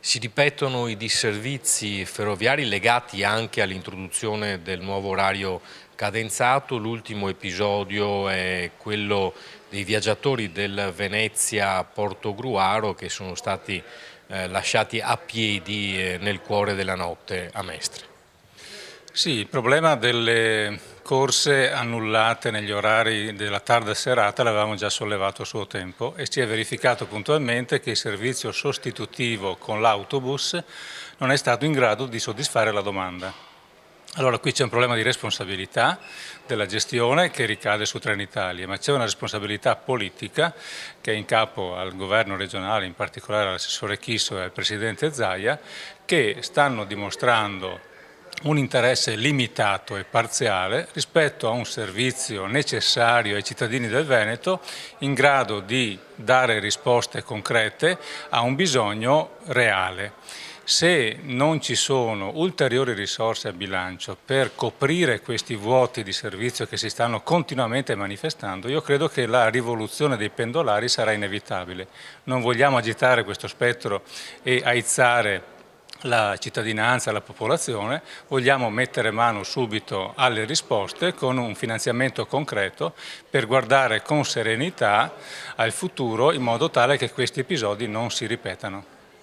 Si ripetono i disservizi ferroviari legati anche all'introduzione del nuovo orario cadenzato. L'ultimo episodio è quello dei viaggiatori del Venezia-Portogruaro che sono stati lasciati a piedi nel cuore della notte a Mestre. Sì, il problema delle corse annullate negli orari della tarda serata l'avevamo già sollevato a suo tempo e si è verificato puntualmente che il servizio sostitutivo con l'autobus non è stato in grado di soddisfare la domanda. Allora qui c'è un problema di responsabilità della gestione che ricade su Trenitalia, ma c'è una responsabilità politica che è in capo al governo regionale, in particolare all'assessore Chisso e al presidente Zaia, che stanno dimostrando un interesse limitato e parziale rispetto a un servizio necessario ai cittadini del Veneto in grado di dare risposte concrete a un bisogno reale. Se non ci sono ulteriori risorse a bilancio per coprire questi vuoti di servizio che si stanno continuamente manifestando, io credo che la rivoluzione dei pendolari sarà inevitabile. Non vogliamo agitare questo spettro e aizzare la cittadinanza, la popolazione, vogliamo mettere mano subito alle risposte con un finanziamento concreto per guardare con serenità al futuro in modo tale che questi episodi non si ripetano.